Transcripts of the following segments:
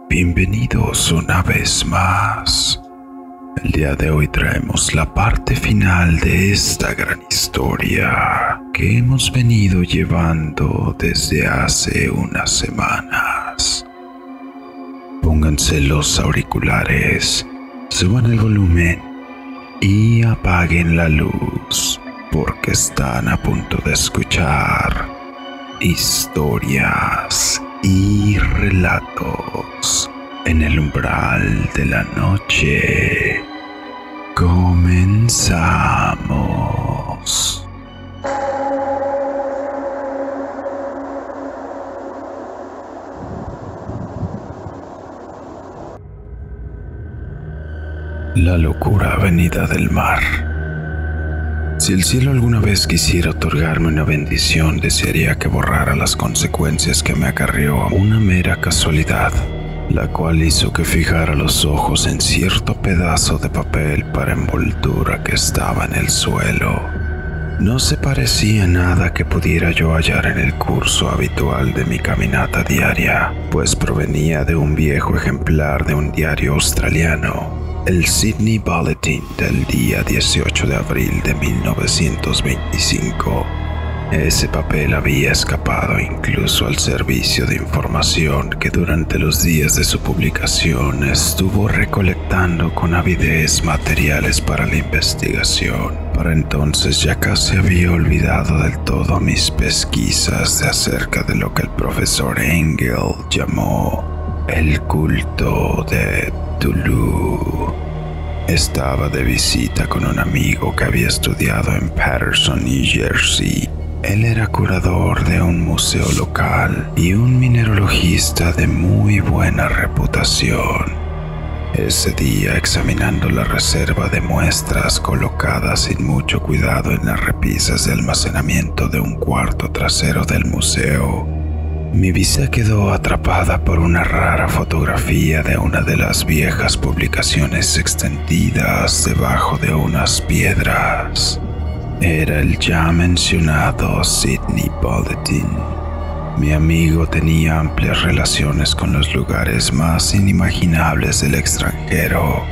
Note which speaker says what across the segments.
Speaker 1: Bienvenidos una vez más. El día de hoy traemos la parte final de esta gran historia que hemos venido llevando desde hace unas semanas. Pónganse los auriculares, suban el volumen y apaguen la luz porque están a punto de escuchar historias y relatos en el umbral de la noche. Comenzamos. La locura venida del mar. Si el cielo alguna vez quisiera otorgarme una bendición, desearía que borrara las consecuencias que me acarreó una mera casualidad, la cual hizo que fijara los ojos en cierto pedazo de papel para envoltura que estaba en el suelo. No se parecía nada que pudiera yo hallar en el curso habitual de mi caminata diaria, pues provenía de un viejo ejemplar de un diario australiano, el Sydney Bulletin del día 18 de abril de 1925. Ese papel había escapado incluso al servicio de información que durante los días de su publicación estuvo recolectando con avidez materiales para la investigación. Para entonces ya casi había olvidado del todo mis pesquisas acerca de lo que el profesor Engel llamó el culto de Cthulhu. Estaba de visita con un amigo que había estudiado en Paterson, New Jersey. Él era curador de un museo local y un mineralogista de muy buena reputación. Ese día, examinando la reserva de muestras colocada sin mucho cuidado en las repisas de almacenamiento de un cuarto trasero del museo, mi vista quedó atrapada por una rara fotografía de una de las viejas publicaciones extendidas debajo de unas piedras. Era el ya mencionado Sydney Bulletin. Mi amigo tenía amplias relaciones con los lugares más inimaginables del extranjero,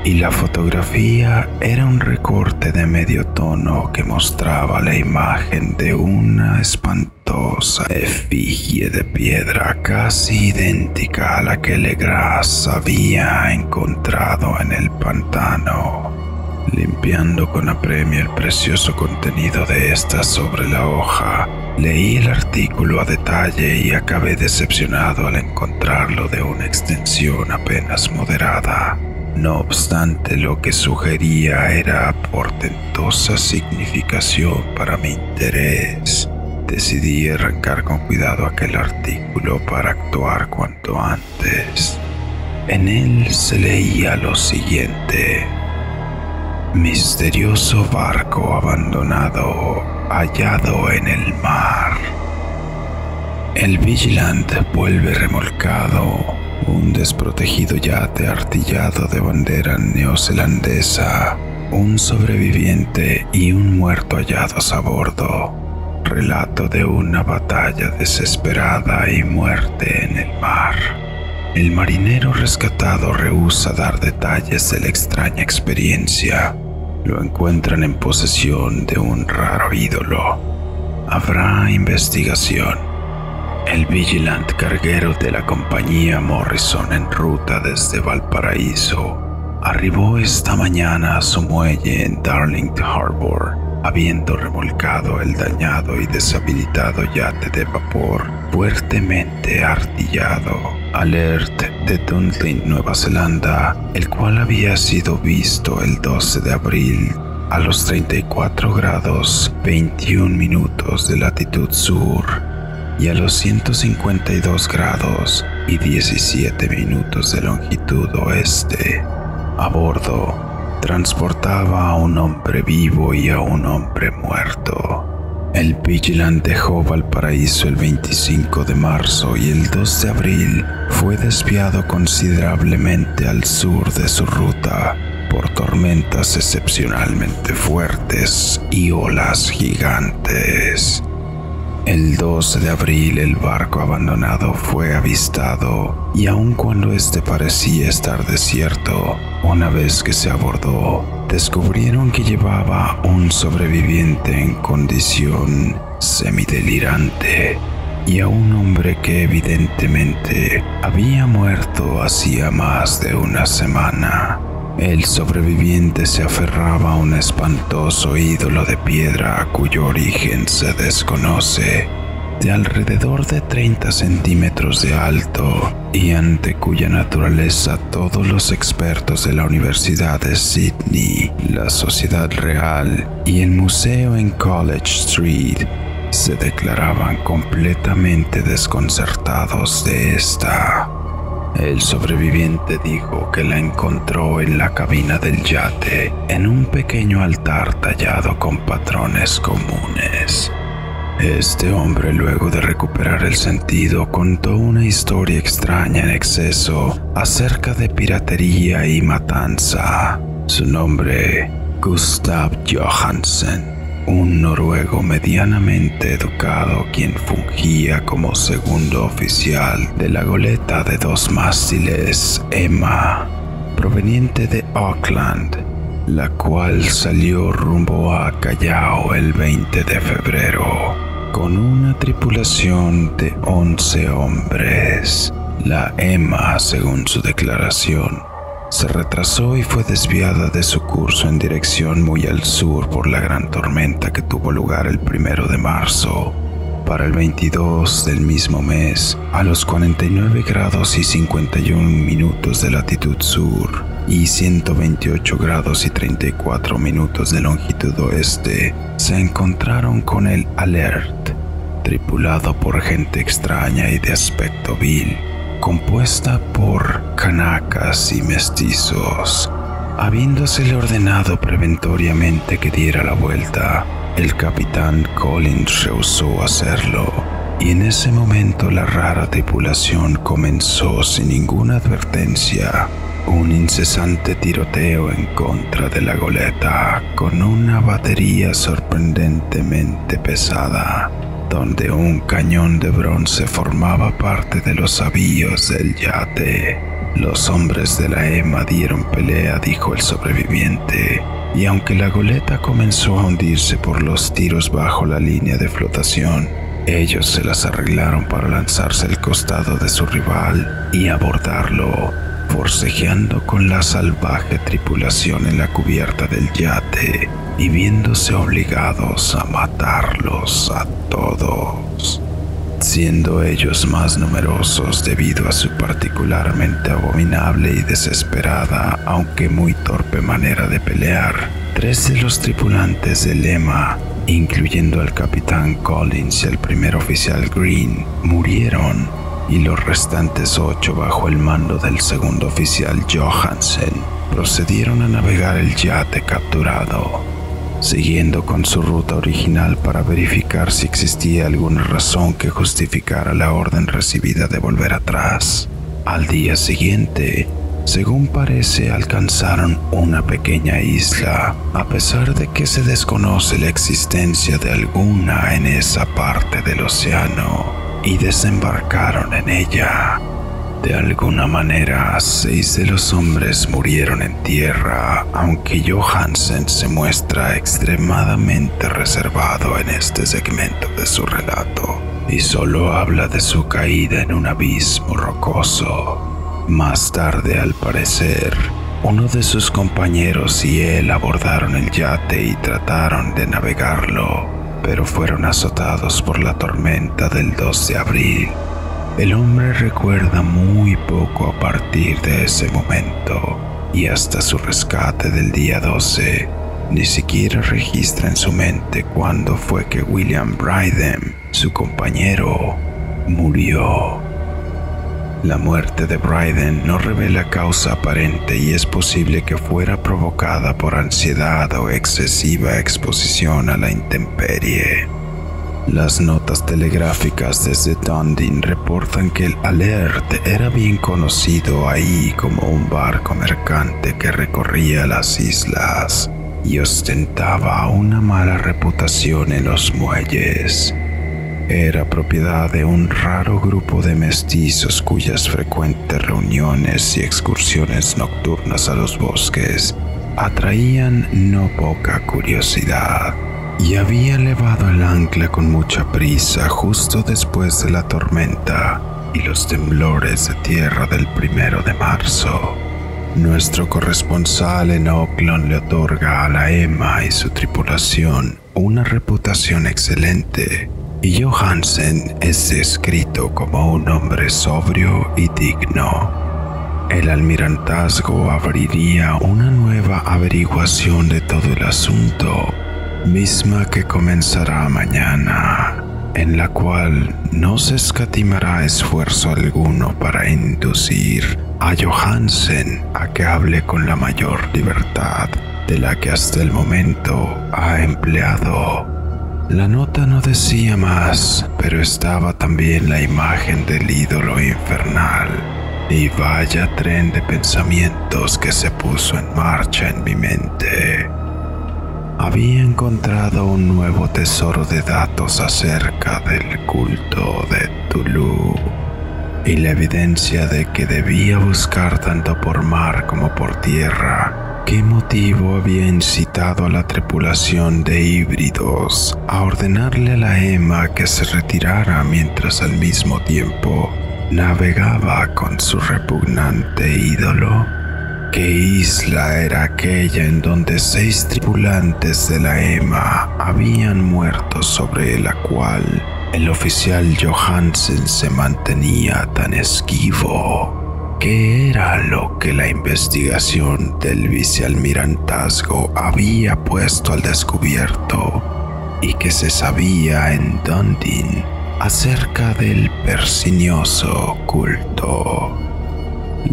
Speaker 1: y la fotografía era un recorte de medio tono que mostraba la imagen de una espantosa efigie de piedra casi idéntica a la que Legras había encontrado en el pantano. Limpiando con apremio el precioso contenido de esta sobre la hoja, leí el artículo a detalle y acabé decepcionado al encontrarlo de una extensión apenas moderada. No obstante, lo que sugería era portentosa significación para mi interés. Decidí arrancar con cuidado aquel artículo para actuar cuanto antes. En él se leía lo siguiente: misterioso barco abandonado hallado en el mar. El Vigilant vuelve remolcado. Un desprotegido yate artillado de bandera neozelandesa, un sobreviviente y un muerto hallados a bordo. Relato de una batalla desesperada y muerte en el mar. El marinero rescatado rehúsa dar detalles de la extraña experiencia. Lo encuentran en posesión de un raro ídolo. Habrá investigación. El Vigilant, carguero de la compañía Morrison en ruta desde Valparaíso, arribó esta mañana a su muelle en Darling Harbour, habiendo remolcado el dañado y deshabilitado yate de vapor fuertemente artillado Alert de Dunedin, Nueva Zelanda, el cual había sido visto el 12 de abril a los 34 grados 21 minutos de latitud sur y a los 152 grados y 17 minutos de longitud oeste. A bordo, transportaba a un hombre vivo y a un hombre muerto. El Vigilant dejó Valparaíso el 25 de marzo y el 2 de abril fue desviado considerablemente al sur de su ruta, por tormentas excepcionalmente fuertes y olas gigantes. El 12 de abril el barco abandonado fue avistado y aun cuando este parecía estar desierto, una vez que se abordó, descubrieron que llevaba un sobreviviente en condición semidelirante y a un hombre que evidentemente había muerto hacía más de una semana. El sobreviviente se aferraba a un espantoso ídolo de piedra cuyo origen se desconoce, de alrededor de 30 centímetros de alto y ante cuya naturaleza todos los expertos de la Universidad de Sydney, la Sociedad Real y el museo en College Street se declaraban completamente desconcertados de esta. El sobreviviente dijo que la encontró en la cabina del yate, en un pequeño altar tallado con patrones comunes. Este hombre, luego de recuperar el sentido, contó una historia extraña en exceso acerca de piratería y matanza. Su nombre, Gustav Johansen, un noruego medianamente educado quien fungía como segundo oficial de la goleta de 2 mástiles Emma, proveniente de Auckland, la cual salió rumbo a Callao el 20 de febrero, con una tripulación de 11 hombres. La Emma, según su declaración, se retrasó y fue desviada de su curso en dirección muy al sur por la gran tormenta que tuvo lugar el 1 de marzo. Para el 22 del mismo mes, a los 49 grados y 51 minutos de latitud sur y 128 grados y 34 minutos de longitud oeste, se encontraron con el Alert, tripulado por gente extraña y de aspecto vil, compuesta por canacas y mestizos. Habiéndosele ordenado preventoriamente que diera la vuelta, el capitán Collins rehusó hacerlo, y en ese momento la rara tripulación comenzó sin ninguna advertencia un incesante tiroteo en contra de la goleta con una batería sorprendentemente pesada, donde un cañón de bronce formaba parte de los avíos del yate. Los hombres de la Emma dieron pelea, dijo el sobreviviente, y aunque la goleta comenzó a hundirse por los tiros bajo la línea de flotación, ellos se las arreglaron para lanzarse al costado de su rival y abordarlo, forcejeando con la salvaje tripulación en la cubierta del yate y viéndose obligados a matarlos a todos, siendo ellos más numerosos debido a su particularmente abominable y desesperada, aunque muy torpe manera de pelear. 3 de los tripulantes del Emma, incluyendo al capitán Collins y al primer oficial Green, murieron, y los restantes 8, bajo el mando del segundo oficial Johansen, procedieron a navegar el yate capturado, siguiendo con su ruta original para verificar si existía alguna razón que justificara la orden recibida de volver atrás. Al día siguiente, según parece, alcanzaron una pequeña isla, a pesar de que se desconoce la existencia de alguna en esa parte del océano, y desembarcaron en ella. De alguna manera, 6 de los hombres murieron en tierra, aunque Johansen se muestra extremadamente reservado en este segmento de su relato, y solo habla de su caída en un abismo rocoso. Más tarde, al parecer, uno de sus compañeros y él abordaron el yate y trataron de navegarlo, pero fueron azotados por la tormenta del 2 de abril. El hombre recuerda muy poco a partir de ese momento, y hasta su rescate del día 12, ni siquiera registra en su mente cuándo fue que William Bryden, su compañero, murió. La muerte de Bryden no revela causa aparente y es posible que fuera provocada por ansiedad o excesiva exposición a la intemperie. Las notas telegráficas desde Dunedin reportan que el Alert era bien conocido ahí como un barco mercante que recorría las islas y ostentaba una mala reputación en los muelles. Era propiedad de un raro grupo de mestizos cuyas frecuentes reuniones y excursiones nocturnas a los bosques atraían no poca curiosidad, y había levado el ancla con mucha prisa justo después de la tormenta y los temblores de tierra del 1 de marzo. Nuestro corresponsal en Auckland le otorga a la Emma y su tripulación una reputación excelente, y Johansen es descrito como un hombre sobrio y digno. El almirantazgo abriría una nueva averiguación de todo el asunto, misma que comenzará mañana, en la cual no se escatimará esfuerzo alguno para inducir a Johansen a que hable con la mayor libertad de la que hasta el momento ha empleado. La nota no decía más, pero estaba también la imagen del ídolo infernal, y vaya tren de pensamientos que se puso en marcha en mi mente. Había encontrado un nuevo tesoro de datos acerca del culto de Cthulhu y la evidencia de que debía buscar tanto por mar como por tierra qué motivo había incitado a la tripulación de híbridos a ordenarle a la Emma que se retirara mientras al mismo tiempo navegaba con su repugnante ídolo. ¿Qué isla era aquella en donde 6 tripulantes de la Emma habían muerto, sobre la cual el oficial Johansen se mantenía tan esquivo? ¿Qué era lo que la investigación del vicealmirantazgo había puesto al descubierto y que se sabía en Dunedin acerca del persinioso culto?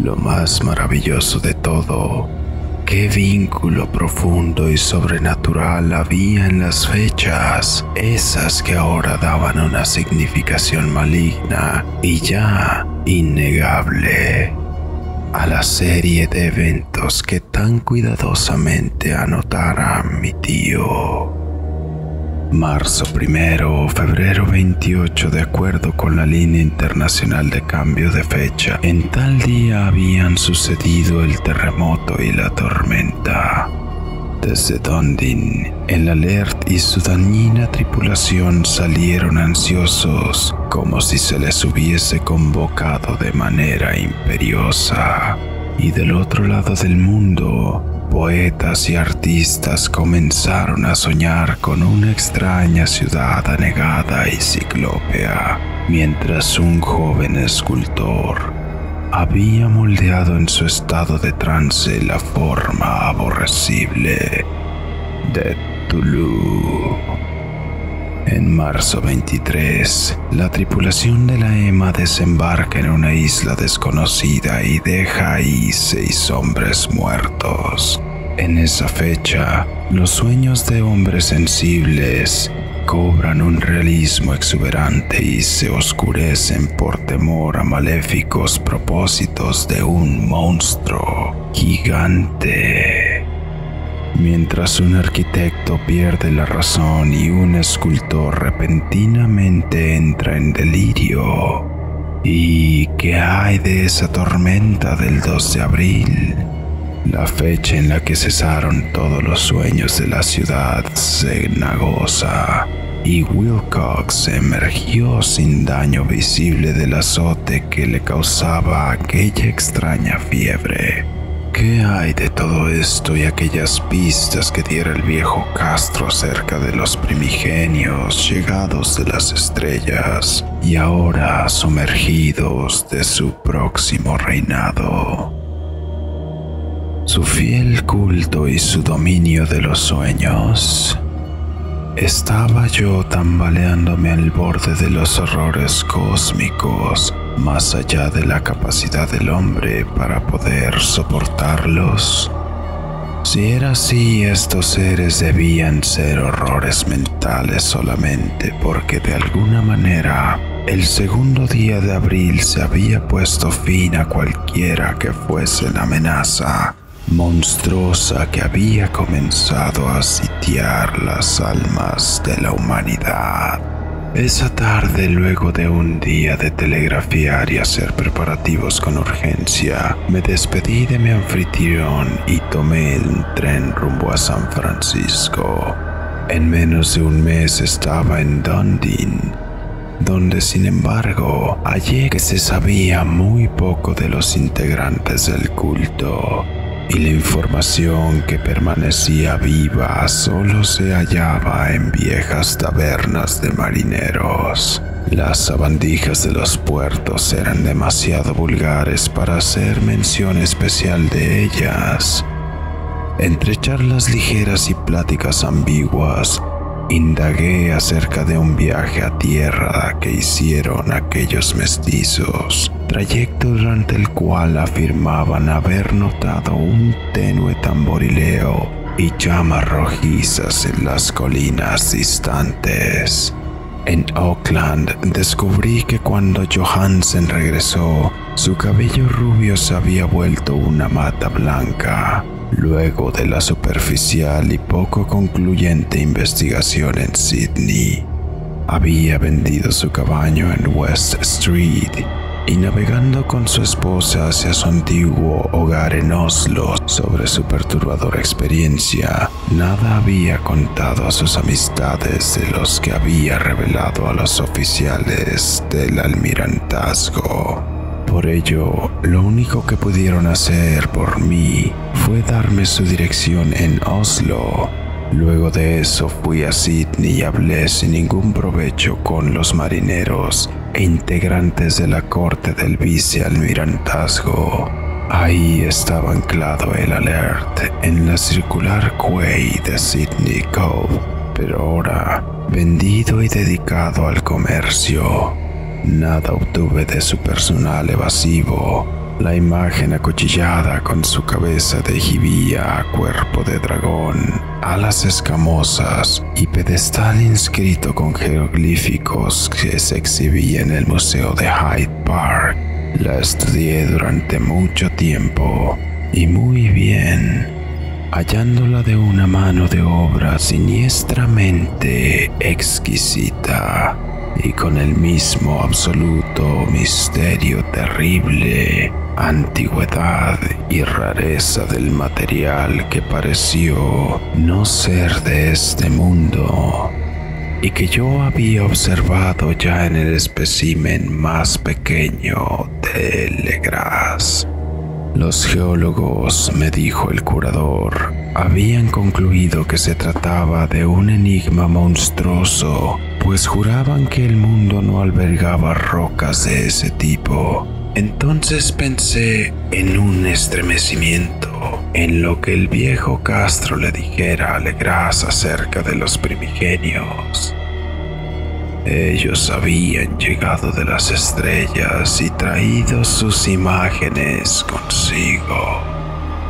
Speaker 1: Lo más maravilloso de todo, qué vínculo profundo y sobrenatural había en las fechas, esas que ahora daban una significación maligna y ya innegable a la serie de eventos que tan cuidadosamente anotara mi tío. Marzo 1, febrero 28, de acuerdo con la línea internacional de cambio de fecha, en tal día habían sucedido el terremoto y la tormenta. Desde Dunedin, el Alert y su dañina tripulación salieron ansiosos, como si se les hubiese convocado de manera imperiosa. Y del otro lado del mundo, poetas y artistas comenzaron a soñar con una extraña ciudad anegada y ciclópea, mientras un joven escultor había moldeado en su estado de trance la forma aborrecible de Cthulhu. En marzo 23, la tripulación de la Emma desembarca en una isla desconocida y deja ahí 6 hombres muertos. En esa fecha, los sueños de hombres sensibles cobran un realismo exuberante y se oscurecen por temor a maléficos propósitos de un monstruo gigante. Mientras un arquitecto pierde la razón y un escultor repentinamente entra en delirio. ¿Y qué hay de esa tormenta del 2 de abril? La fecha en la que cesaron todos los sueños de la ciudad cenagosa, y Wilcox emergió sin daño visible del azote que le causaba aquella extraña fiebre. ¿Qué hay de todo esto y aquellas pistas que diera el viejo Castro acerca de los primigenios llegados de las estrellas y ahora sumergidos de su próximo reinado? Su fiel culto y su dominio de los sueños. Estaba yo tambaleándome al borde de los horrores cósmicos, más allá de la capacidad del hombre para poder soportarlos. Si era así, estos seres debían ser horrores mentales solamente porque de alguna manera el segundo día de abril se había puesto fin a cualquiera que fuese la amenaza monstruosa que había comenzado a sitiar las almas de la humanidad. Esa tarde, luego de un día de telegrafiar y hacer preparativos con urgencia, me despedí de mi anfitrión y tomé el tren rumbo a San Francisco. En menos de un mes estaba en Dundee, donde sin embargo hallé que se sabía muy poco de los integrantes del culto, y la información que permanecía viva solo se hallaba en viejas tabernas de marineros. Las sabandijas de los puertos eran demasiado vulgares para hacer mención especial de ellas. Entre charlas ligeras y pláticas ambiguas, indagué acerca de un viaje a tierra que hicieron aquellos mestizos, trayecto durante el cual afirmaban haber notado un tenue tamborileo y llamas rojizas en las colinas distantes. En Auckland descubrí que cuando Johansen regresó, su cabello rubio se había vuelto una mata blanca. Luego de la superficial y poco concluyente investigación en Sydney, había vendido su caballo en West Street y navegando con su esposa hacia su antiguo hogar en Oslo sobre su perturbadora experiencia, nada había contado a sus amistades de los que había revelado a los oficiales del almirantazgo. Por ello, lo único que pudieron hacer por mí fue darme su dirección en Oslo. Luego de eso fui a Sydney y hablé sin ningún provecho con los marineros e integrantes de la corte del vicealmirantazgo. Ahí estaba anclado el Alert en la circular quay de Sydney Cove, pero ahora vendido y dedicado al comercio. Nada obtuve de su personal evasivo. La imagen acuchillada con su cabeza de jibía, cuerpo de dragón, alas escamosas y pedestal inscrito con jeroglíficos que se exhibía en el Museo de Hyde Park. La estudié durante mucho tiempo y muy bien, hallándola de una mano de obra siniestramente exquisita y con el mismo absoluto misterio terrible, antigüedad y rareza del material que pareció no ser de este mundo y que yo había observado ya en el espécimen más pequeño de Legras. Los geólogos, me dijo el curador, habían concluido que se trataba de un enigma monstruoso, pues juraban que el mundo no albergaba rocas de ese tipo. Entonces pensé en un estremecimiento, en lo que el viejo Castro le dijera a Legras acerca de los primigenios. Ellos habían llegado de las estrellas y traído sus imágenes consigo.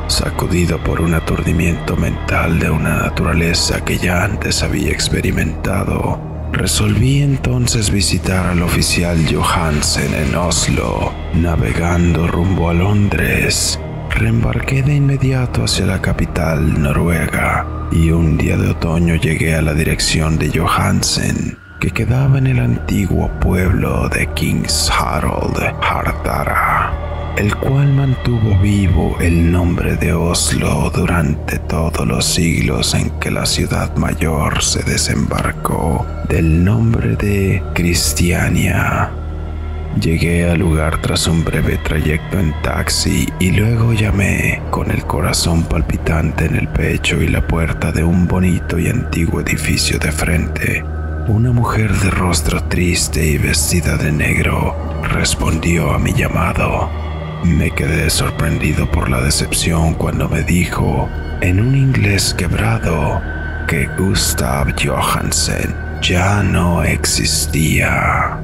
Speaker 1: Sacudido por un aturdimiento mental de una naturaleza que ya antes había experimentado, resolví entonces visitar al oficial Johansen en Oslo. Navegando rumbo a Londres, reembarqué de inmediato hacia la capital noruega y un día de otoño llegué a la dirección de Johansen, que quedaba en el antiguo pueblo de Kings Harold Hardara, el cual mantuvo vivo el nombre de Oslo durante todos los siglos en que la ciudad mayor se desembarcó del nombre de Cristiania. Llegué al lugar tras un breve trayecto en taxi y luego llamé, con el corazón palpitante en el pecho y la puerta de un bonito y antiguo edificio de frente. Una mujer de rostro triste y vestida de negro respondió a mi llamado. Me quedé sorprendido por la decepción cuando me dijo, en un inglés quebrado, que Gustav Johansen ya no existía.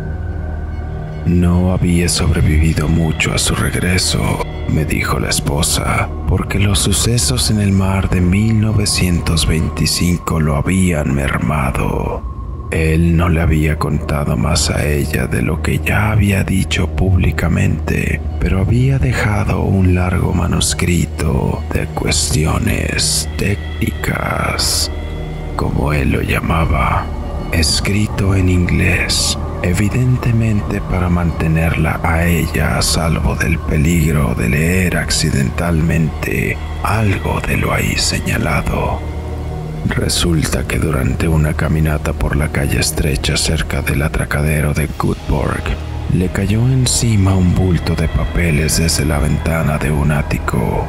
Speaker 1: No había sobrevivido mucho a su regreso. me dijo la esposa, porque los sucesos en el mar de 1925 lo habían mermado. Él no le había contado más a ella de lo que ya había dicho públicamente, pero había dejado un largo manuscrito de cuestiones técnicas, como él lo llamaba, escrito en inglés, evidentemente para mantenerla a ella a salvo del peligro de leer accidentalmente algo de lo ahí señalado. Resulta que durante una caminata por la calle estrecha cerca del atracadero de Göteborg, le cayó encima un bulto de papeles desde la ventana de un ático.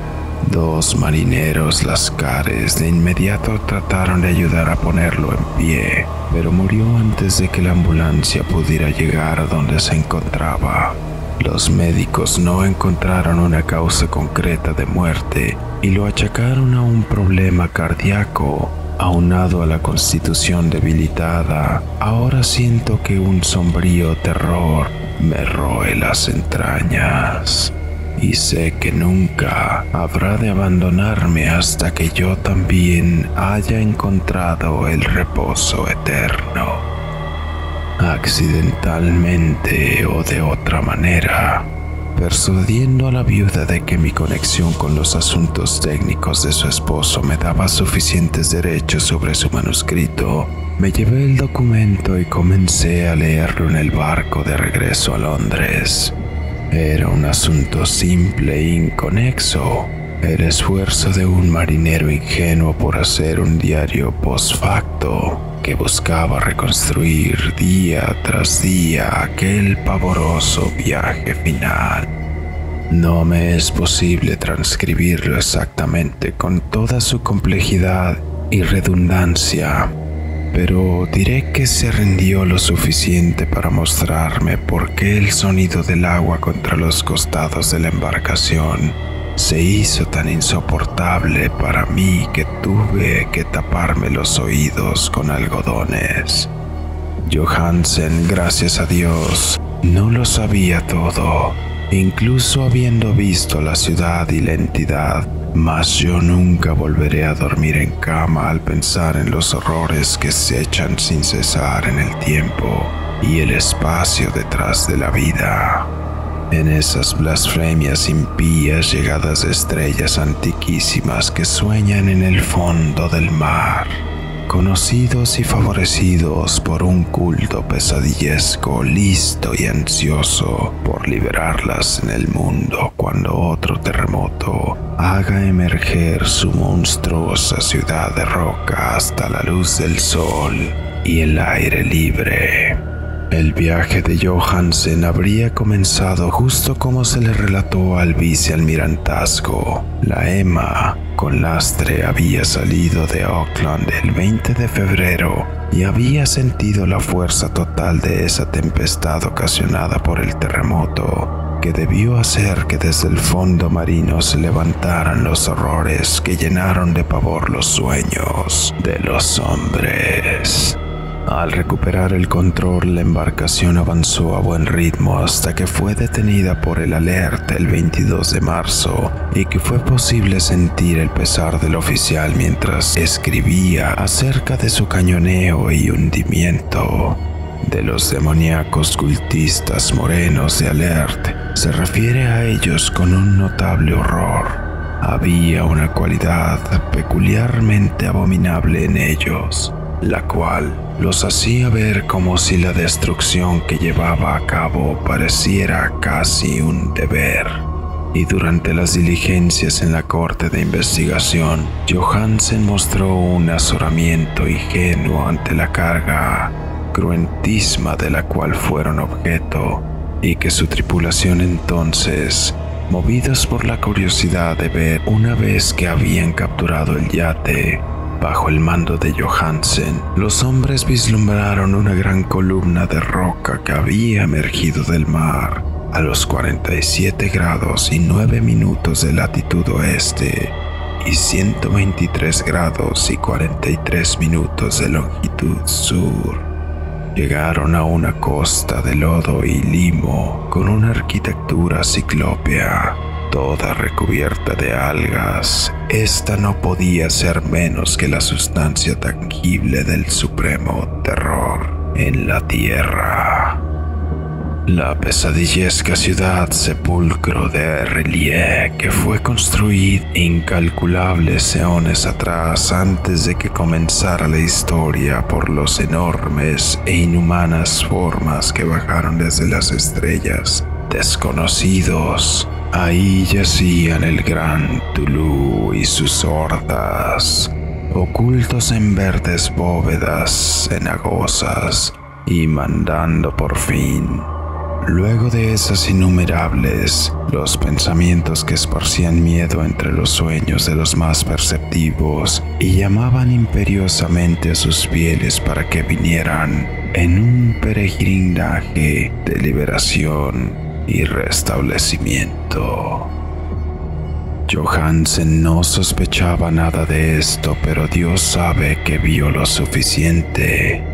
Speaker 1: Dos marineros lascares de inmediato trataron de ayudar a ponerlo en pie, pero murió antes de que la ambulancia pudiera llegar a donde se encontraba. Los médicos no encontraron una causa concreta de muerte y lo achacaron a un problema cardíaco. Aunado a la constitución debilitada, ahora siento que un sombrío terror me roe las entrañas. Y sé que nunca habrá de abandonarme hasta que yo también haya encontrado el reposo eterno. Accidentalmente o de otra manera, persuadiendo a la viuda de que mi conexión con los asuntos técnicos de su esposo me daba suficientes derechos sobre su manuscrito, me llevé el documento y comencé a leerlo en el barco de regreso a Londres. Era un asunto simple e inconexo, el esfuerzo de un marinero ingenuo por hacer un diario post facto que buscaba reconstruir día tras día aquel pavoroso viaje final. No me es posible transcribirlo exactamente con toda su complejidad y redundancia, pero diré que se rindió lo suficiente para mostrarme por qué el sonido del agua contra los costados de la embarcación se hizo tan insoportable para mí que tuve que taparme los oídos con algodones. Johansen, gracias a Dios, no lo sabía todo, incluso habiendo visto la ciudad y la entidad, mas yo nunca volveré a dormir en cama al pensar en los horrores que se echan sin cesar en el tiempo y el espacio detrás de la vida. En esas blasfemias impías llegadas de estrellas antiquísimas que sueñan en el fondo del mar, conocidos y favorecidos por un culto pesadillesco listo y ansioso por liberarlas en el mundo cuando otro terremoto haga emerger su monstruosa ciudad de roca hasta la luz del sol y el aire libre. El viaje de Johansen habría comenzado justo como se le relató al vicealmirantazgo. La Emma, con lastre, había salido de Auckland el 20 de febrero y había sentido la fuerza total de esa tempestad ocasionada por el terremoto, que debió hacer que desde el fondo marino se levantaran los horrores que llenaron de pavor los sueños de los hombres. Al recuperar el control, la embarcación avanzó a buen ritmo hasta que fue detenida por el alerta el 22 de marzo y que fue posible sentir el pesar del oficial mientras escribía acerca de su cañoneo y hundimiento. De los demoníacos cultistas morenos de Alert, se refiere a ellos con un notable horror. Había una cualidad peculiarmente abominable en ellos, la cual los hacía ver como si la destrucción que llevaba a cabo pareciera casi un deber. Y durante las diligencias en la corte de investigación, Johansen mostró un azoramiento ingenuo ante la carga cruentísima de la cual fueron objeto, y que su tripulación entonces, movidos por la curiosidad de ver una vez que habían capturado el yate, bajo el mando de Johansen, los hombres vislumbraron una gran columna de roca que había emergido del mar a los 47 grados y 9 minutos de latitud oeste y 123 grados y 43 minutos de longitud sur. Llegaron a una costa de lodo y limo con una arquitectura ciclópea. toda recubierta de algas, esta no podía ser menos que la sustancia tangible del supremo terror en la tierra. La pesadillesca ciudad sepulcro de R'lyeh, que fue construida incalculables eones atrás antes de que comenzara la historia por los enormes e inhumanas formas que bajaron desde las estrellas, desconocidos. Ahí yacían el gran Tulu y sus hordas, ocultos en verdes bóvedas cenagosas y mandando por fin. Luego de esas innumerables, los pensamientos que esparcían miedo entre los sueños de los más perceptivos y llamaban imperiosamente a sus fieles para que vinieran en un peregrinaje de liberación y restablecimiento. Johansen no sospechaba nada de esto, pero Dios sabe que vio lo suficiente.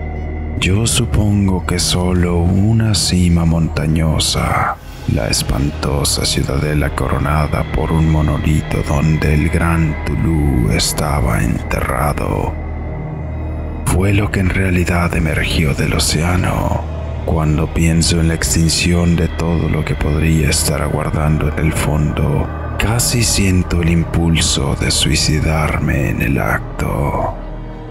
Speaker 1: Yo supongo que solo una cima montañosa, la espantosa ciudadela coronada por un monolito donde el gran Tulu estaba enterrado, fue lo que en realidad emergió del océano. Cuando pienso en la extinción de todo lo que podría estar aguardando en el fondo, casi siento el impulso de suicidarme en el acto.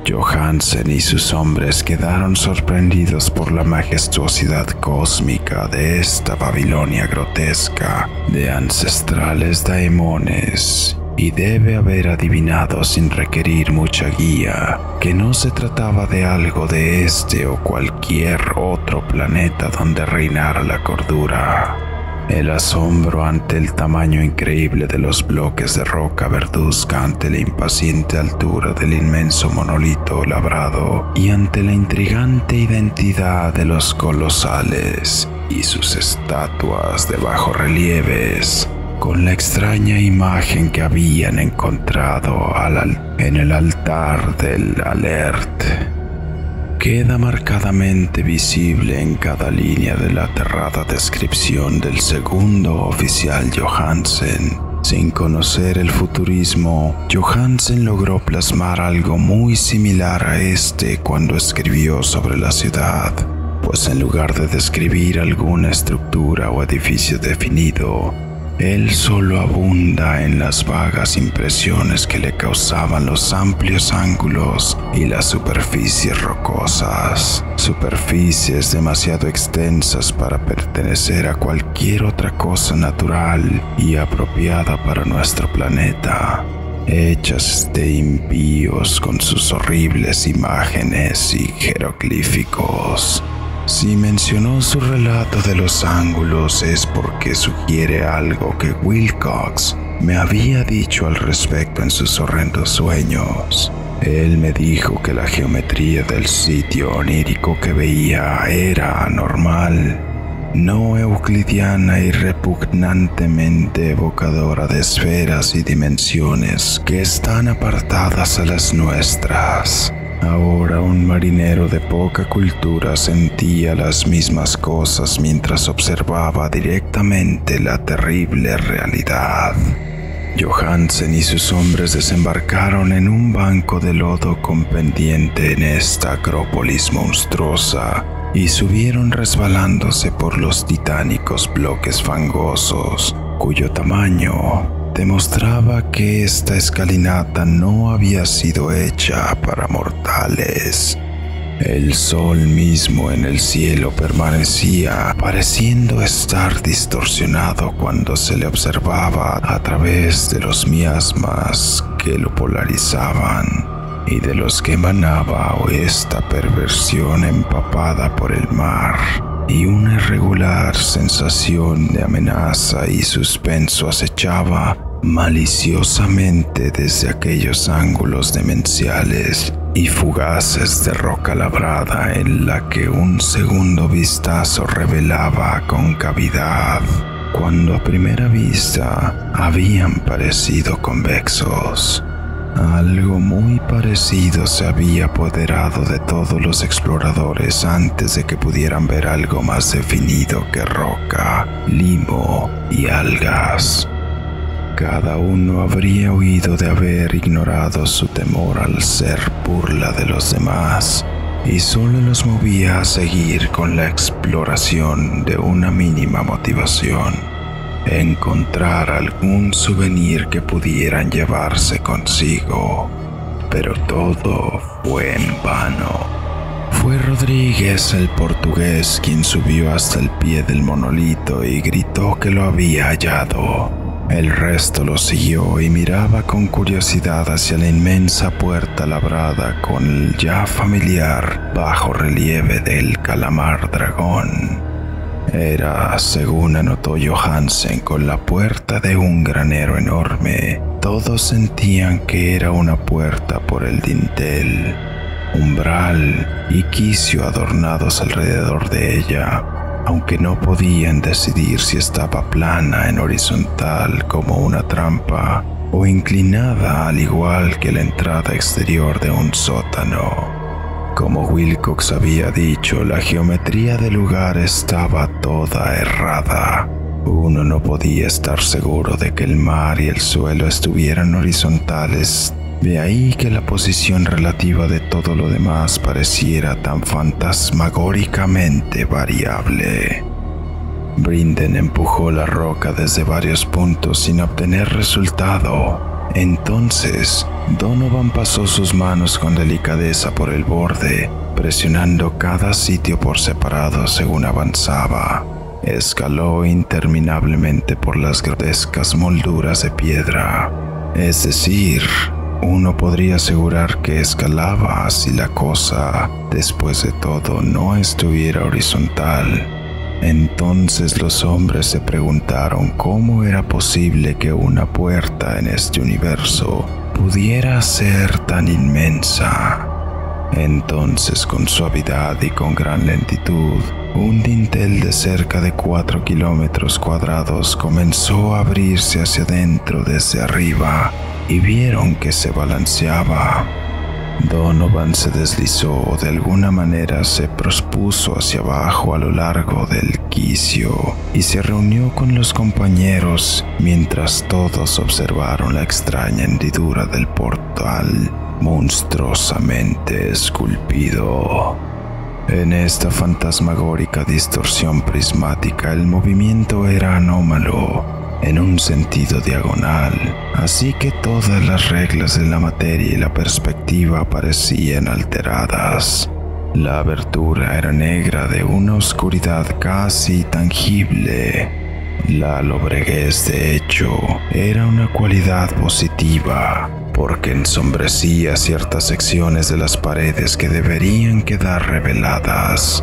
Speaker 1: Johansen y sus hombres quedaron sorprendidos por la majestuosidad cósmica de esta Babilonia grotesca de ancestrales daemones, y debe haber adivinado sin requerir mucha guía que no se trataba de algo de este o cualquier otro planeta donde reinara la cordura. El asombro ante el tamaño increíble de los bloques de roca verduzca, ante la impaciente altura del inmenso monolito labrado y ante la intrigante identidad de los colosales y sus estatuas de bajorrelieves, con la extraña imagen que habían encontrado en el altar del Alert, queda marcadamente visible en cada línea de la aterrada descripción del segundo oficial Johansen. Sin conocer el futurismo, Johansen logró plasmar algo muy similar a este cuando escribió sobre la ciudad, pues en lugar de describir alguna estructura o edificio definido, él solo abunda en las vagas impresiones que le causaban los amplios ángulos y las superficies rocosas, superficies demasiado extensas para pertenecer a cualquier otra cosa natural y apropiada para nuestro planeta, hechas de impíos con sus horribles imágenes y jeroglíficos. Si mencionó su relato de los ángulos es porque sugiere algo que Wilcox me había dicho al respecto en sus horrendos sueños. Él me dijo que la geometría del sitio onírico que veía era anormal, no euclidiana y repugnantemente evocadora de esferas y dimensiones que están apartadas a las nuestras. Ahora un marinero de poca cultura sentía las mismas cosas mientras observaba directamente la terrible realidad. Johansen y sus hombres desembarcaron en un banco de lodo con pendiente en esta acrópolis monstruosa y subieron resbalándose por los titánicos bloques fangosos, cuyo tamaño demostraba que esta escalinata no había sido hecha para mortales. El sol mismo en el cielo permanecía pareciendo estar distorsionado cuando se le observaba a través de los miasmas que lo polarizaban y de los que emanaba esta perversión empapada por el mar. Y una irregular sensación de amenaza y suspenso acechaba maliciosamente desde aquellos ángulos demenciales y fugaces de roca labrada en la que un segundo vistazo revelaba concavidad, cuando a primera vista habían parecido convexos. Algo muy parecido se había apoderado de todos los exploradores antes de que pudieran ver algo más definido que roca, limo y algas. Cada uno habría huido de haber ignorado su temor al ser burla de los demás, y solo los movía a seguir con la exploración de una mínima motivación: encontrar algún souvenir que pudieran llevarse consigo. Pero todo fue en vano. Fue Rodríguez, el portugués, quien subió hasta el pie del monolito y gritó que lo había hallado. El resto lo siguió y miraba con curiosidad hacia la inmensa puerta labrada con el ya familiar bajo relieve del calamar dragón. Era, según anotó Johansen, con la puerta de un granero enorme. Todos sentían que era una puerta por el dintel, umbral y quicio adornados alrededor de ella, aunque no podían decidir si estaba plana en horizontal como una trampa o inclinada al igual que la entrada exterior de un sótano. Como Wilcox había dicho, la geometría del lugar estaba toda errada. Uno no podía estar seguro de que el mar y el suelo estuvieran horizontales. De ahí que la posición relativa de todo lo demás pareciera tan fantasmagóricamente variable. Brinden empujó la roca desde varios puntos sin obtener resultado. Entonces, Donovan pasó sus manos con delicadeza por el borde, presionando cada sitio por separado según avanzaba. Escaló interminablemente por las grotescas molduras de piedra. Es decir, uno podría asegurar que escalaba si la cosa, después de todo, no estuviera horizontal. Entonces los hombres se preguntaron cómo era posible que una puerta en este universo pudiera ser tan inmensa. Entonces, con suavidad y con gran lentitud, un dintel de cerca de 4 kilómetros cuadrados comenzó a abrirse hacia adentro desde arriba, y vieron que se balanceaba. Donovan se deslizó o de alguna manera se prospuso hacia abajo a lo largo del quicio y se reunió con los compañeros mientras todos observaron la extraña hendidura del portal monstruosamente esculpido. En esta fantasmagórica distorsión prismática el movimiento era anómalo, en un sentido diagonal, así que todas las reglas de la materia y la perspectiva parecían alteradas. La abertura era negra de una oscuridad casi tangible. La lobreguez, de hecho, era una cualidad positiva, porque ensombrecía ciertas secciones de las paredes que deberían quedar reveladas.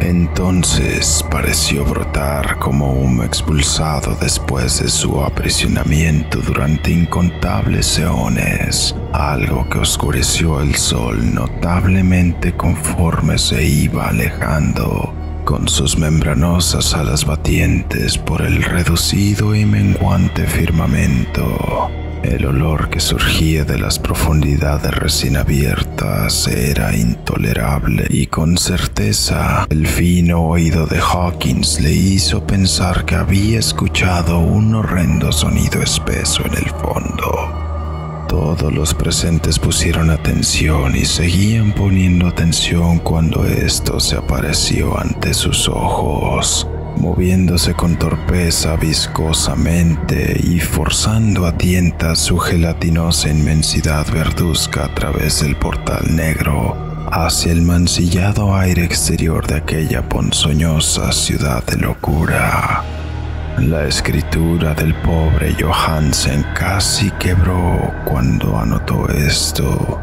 Speaker 1: Entonces pareció brotar como humo expulsado después de su aprisionamiento durante incontables eones, algo que oscureció el sol notablemente conforme se iba alejando, con sus membranosas alas batientes por el reducido y menguante firmamento. El olor que surgía de las profundidades recién abiertas era intolerable y con certeza el fino oído de Hawkins le hizo pensar que había escuchado un horrendo sonido espeso en el fondo. Todos los presentes pusieron atención y seguían poniendo atención cuando esto se apareció ante sus ojos, moviéndose con torpeza viscosamente y forzando a tientas su gelatinosa inmensidad verduzca a través del portal negro hacia el mancillado aire exterior de aquella ponzoñosa ciudad de locura. La escritura del pobre Johansen casi quebró cuando anotó esto.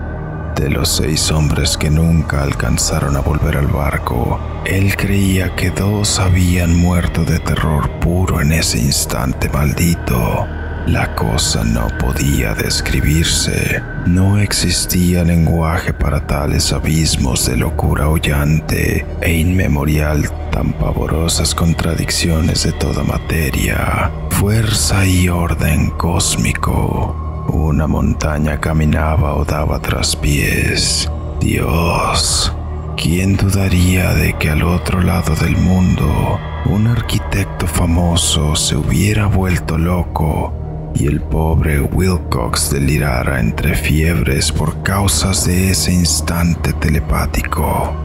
Speaker 1: De los 6 hombres que nunca alcanzaron a volver al barco, él creía que 2 habían muerto de terror puro en ese instante maldito. La cosa no podía describirse. No existía lenguaje para tales abismos de locura aullante e inmemorial, tan pavorosas contradicciones de toda materia, fuerza y orden cósmico. Una montaña caminaba o daba traspiés. Dios, ¿quién dudaría de que al otro lado del mundo un arquitecto famoso se hubiera vuelto loco y el pobre Wilcox delirara entre fiebres por causas de ese instante telepático.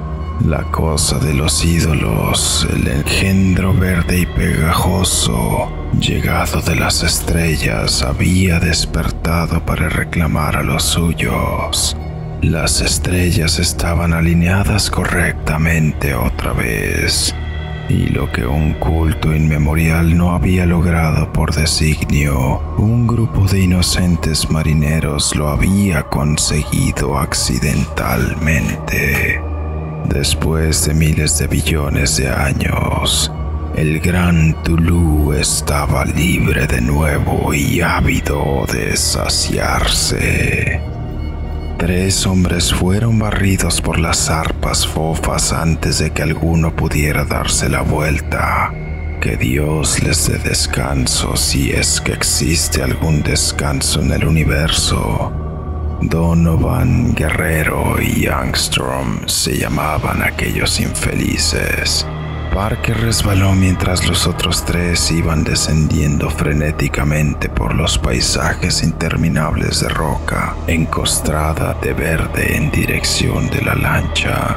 Speaker 1: La cosa de los ídolos, el engendro verde y pegajoso, llegado de las estrellas, había despertado para reclamar a los suyos. Las estrellas estaban alineadas correctamente otra vez, y lo que un culto inmemorial no había logrado por designio, un grupo de inocentes marineros lo había conseguido accidentalmente. Después de miles de billones de años, el gran Tulu estaba libre de nuevo y ávido de saciarse. 3 hombres fueron barridos por las arpas fofas antes de que alguno pudiera darse la vuelta. Que Dios les dé descanso, si es que existe algún descanso en el universo. Donovan, Guerrero y Angstrom se llamaban aquellos infelices. Parker resbaló mientras los otros 3 iban descendiendo frenéticamente por los paisajes interminables de roca, encostrada de verde en dirección de la lancha.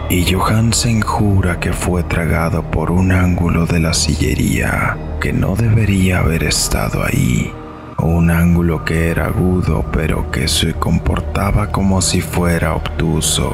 Speaker 1: Y Johansen jura que fue tragado por un ángulo de la sillería que no debería haber estado ahí. Un ángulo que era agudo pero que se comportaba como si fuera obtuso.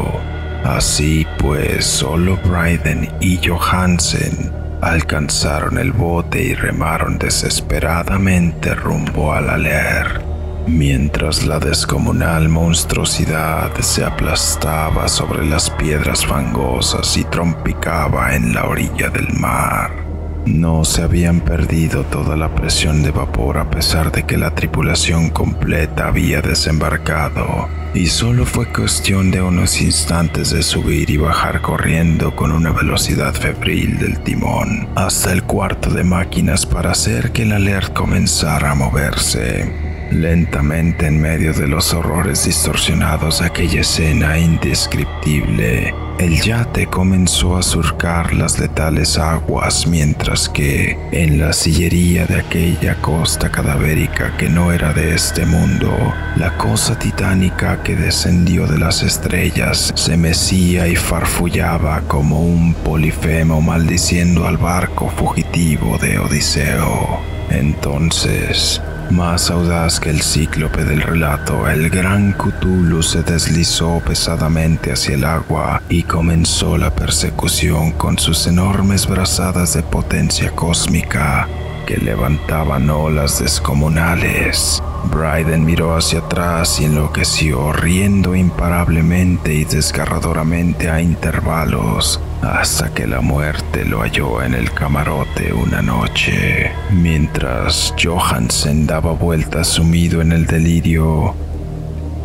Speaker 1: Así pues, solo Bryden y Johansen alcanzaron el bote y remaron desesperadamente rumbo al Aller, mientras la descomunal monstruosidad se aplastaba sobre las piedras fangosas y trompicaba en la orilla del mar. No se habían perdido toda la presión de vapor a pesar de que la tripulación completa había desembarcado, y solo fue cuestión de unos instantes de subir y bajar corriendo con una velocidad febril del timón hasta el cuarto de máquinas para hacer que el Alert comenzara a moverse. Lentamente en medio de los horrores distorsionados de aquella escena indescriptible, el yate comenzó a surcar las letales aguas, mientras que, en la sillería de aquella costa cadavérica que no era de este mundo, la cosa titánica que descendió de las estrellas se mecía y farfullaba como un polifemo maldiciendo al barco fugitivo de Odiseo. Entonces, más audaz que el cíclope del relato, el gran Cthulhu se deslizó pesadamente hacia el agua y comenzó la persecución con sus enormes brazadas de potencia cósmica que levantaban olas descomunales. Bryden miró hacia atrás y enloqueció, riendo imparablemente y desgarradoramente a intervalos, hasta que la muerte lo halló en el camarote una noche. Mientras Johansen daba vueltas sumido en el delirio.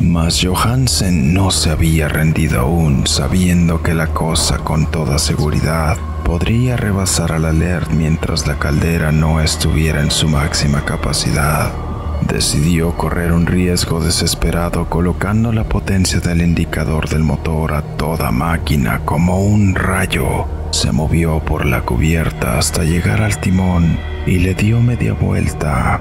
Speaker 1: Mas Johansen no se había rendido aún, sabiendo que la cosa con toda seguridad podría rebasar al Alert mientras la caldera no estuviera en su máxima capacidad. Decidió correr un riesgo desesperado colocando la potencia del indicador del motor a toda máquina. Como un rayo, se movió por la cubierta hasta llegar al timón y le dio media vuelta.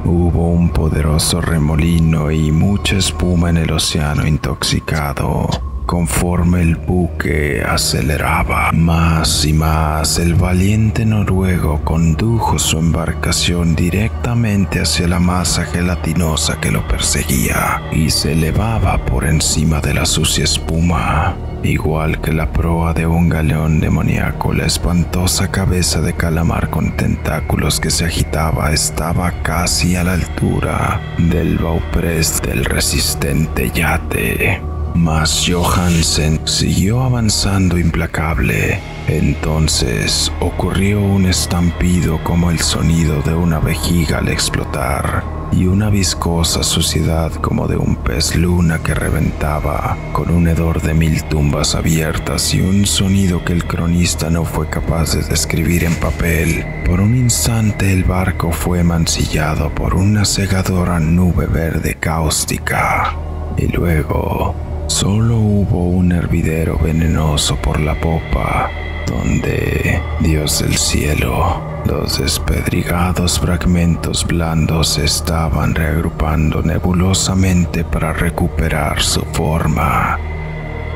Speaker 1: Hubo un poderoso remolino y mucha espuma en el océano intoxicado. Conforme el buque aceleraba más y más, el valiente noruego condujo su embarcación directamente hacia la masa gelatinosa que lo perseguía y se elevaba por encima de la sucia espuma. Igual que la proa de un galeón demoníaco, la espantosa cabeza de calamar con tentáculos que se agitaba estaba casi a la altura del bauprés del resistente yate. Mas Johansen siguió avanzando implacable. Entonces ocurrió un estampido como el sonido de una vejiga al explotar, y una viscosa suciedad como de un pez luna que reventaba, con un hedor de 1000 tumbas abiertas y un sonido que el cronista no fue capaz de describir en papel. Por un instante el barco fue mancillado por una cegadora nube verde cáustica, y luego solo hubo un hervidero venenoso por la popa, donde, Dios del cielo, los despedrigados fragmentos blandos se estaban reagrupando nebulosamente para recuperar su forma.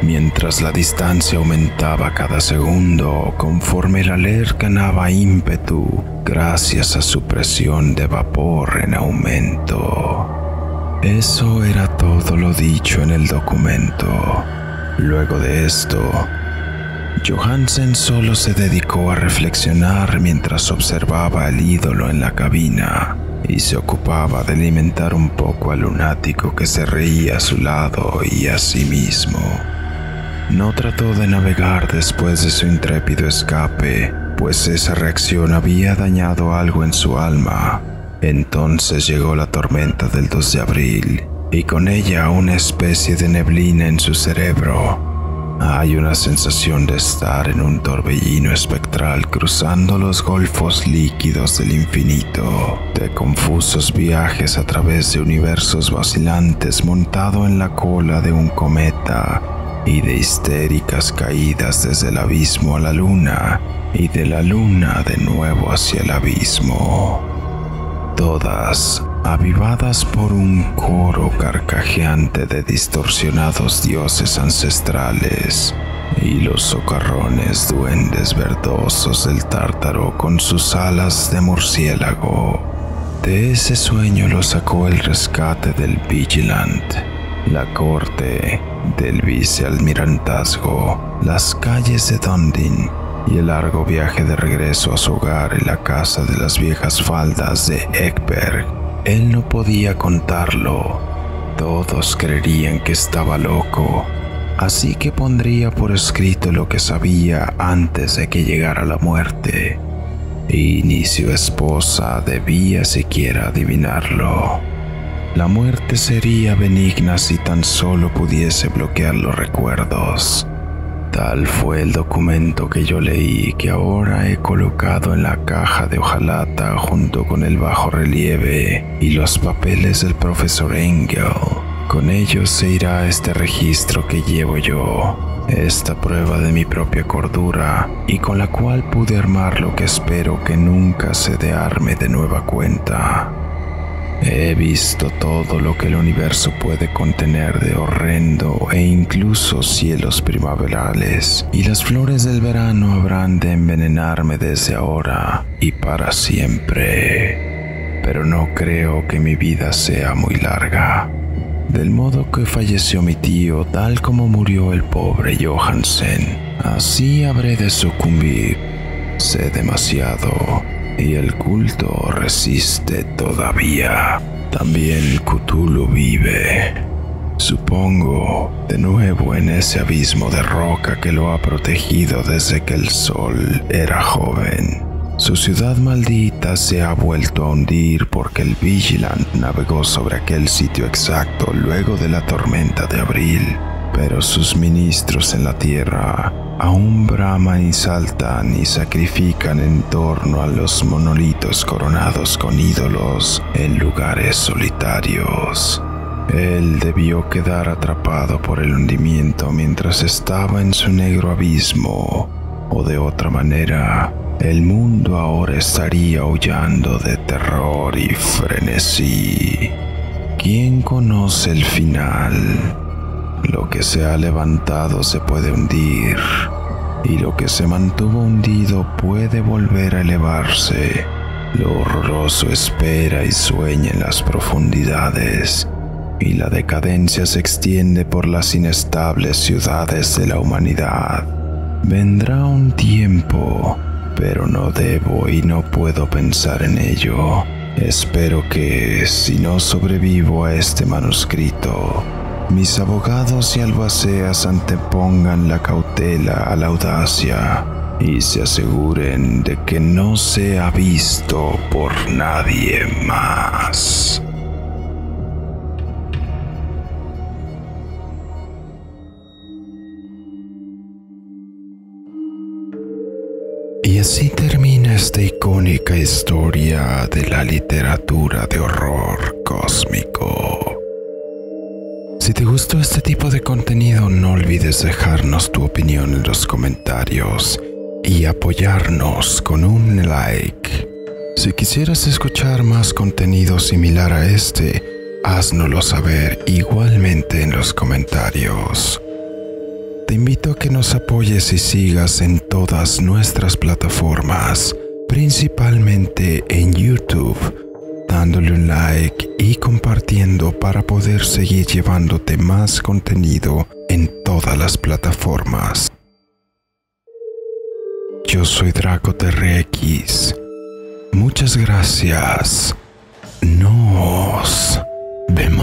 Speaker 1: Mientras la distancia aumentaba cada segundo, conforme el alert ganaba ímpetu gracias a su presión de vapor en aumento. Eso era todo lo dicho en el documento. Luego de esto, Johansen solo se dedicó a reflexionar mientras observaba al ídolo en la cabina y se ocupaba de alimentar un poco al lunático que se reía a su lado y a sí mismo. No trató de navegar después de su intrépido escape, pues esa reacción había dañado algo en su alma. Entonces llegó la tormenta del 2 de abril, y con ella una especie de neblina en su cerebro. Hay una sensación de estar en un torbellino espectral cruzando los golfos líquidos del infinito, de confusos viajes a través de universos vacilantes montado en la cola de un cometa, y de histéricas caídas desde el abismo a la luna y de la luna de nuevo hacia el abismo. Todas avivadas por un coro carcajeante de distorsionados dioses ancestrales y los socarrones duendes verdosos del Tártaro con sus alas de murciélago. De ese sueño lo sacó el rescate del Vigilant, la corte del vicealmirantazgo, las calles de Dundee y el largo viaje de regreso a su hogar en la casa de las viejas faldas de Ekberg. Él no podía contarlo. Todos creerían que estaba loco, así que pondría por escrito lo que sabía antes de que llegara la muerte. Y ni su esposa debía siquiera adivinarlo. La muerte sería benigna si tan solo pudiese bloquear los recuerdos. Tal fue el documento que yo leí, que ahora he colocado en la caja de hojalata junto con el bajorrelieve y los papeles del profesor Engel. Con ellos se irá este registro que llevo yo, esta prueba de mi propia cordura, y con la cual pude armar lo que espero que nunca se arme de nueva cuenta. He visto todo lo que el universo puede contener de horrendo e incluso cielos primaverales, y las flores del verano habrán de envenenarme desde ahora y para siempre. Pero no creo que mi vida sea muy larga. Del modo que falleció mi tío, tal como murió el pobre Johansen, así habré de sucumbir. Sé demasiado. Y el culto resiste todavía. También Cthulhu vive. Supongo, de nuevo en ese abismo de roca que lo ha protegido desde que el sol era joven. Su ciudad maldita se ha vuelto a hundir porque el Vigilant navegó sobre aquel sitio exacto luego de la tormenta de abril. Pero sus ministros en la tierra aún braman y saltan y sacrifican en torno a los monolitos coronados con ídolos en lugares solitarios. Él debió quedar atrapado por el hundimiento mientras estaba en su negro abismo, o de otra manera, el mundo ahora estaría aullando de terror y frenesí. ¿Quién conoce el final? Lo que se ha levantado se puede hundir, y lo que se mantuvo hundido puede volver a elevarse. Lo horroroso espera y sueña en las profundidades, y la decadencia se extiende por las inestables ciudades de la humanidad. Vendrá un tiempo, pero no debo y no puedo pensar en ello. Espero que, si no sobrevivo a este manuscrito, mis abogados y albaceas antepongan la cautela a la audacia y se aseguren de que no sea visto por nadie más. Y así termina esta icónica historia de la literatura de horror cósmico. Si te gustó este tipo de contenido, no olvides dejarnos tu opinión en los comentarios. y apoyarnos con un like. Si quisieras escuchar más contenido similar a este, háznoslo saber igualmente en los comentarios. Te invito a que nos apoyes y sigas en todas nuestras plataformas, principalmente en YouTube, dándole un like y compartiendo para poder seguir llevándote más contenido en todas las plataformas. Yo soy DracoTRX. Muchas gracias. Nos vemos.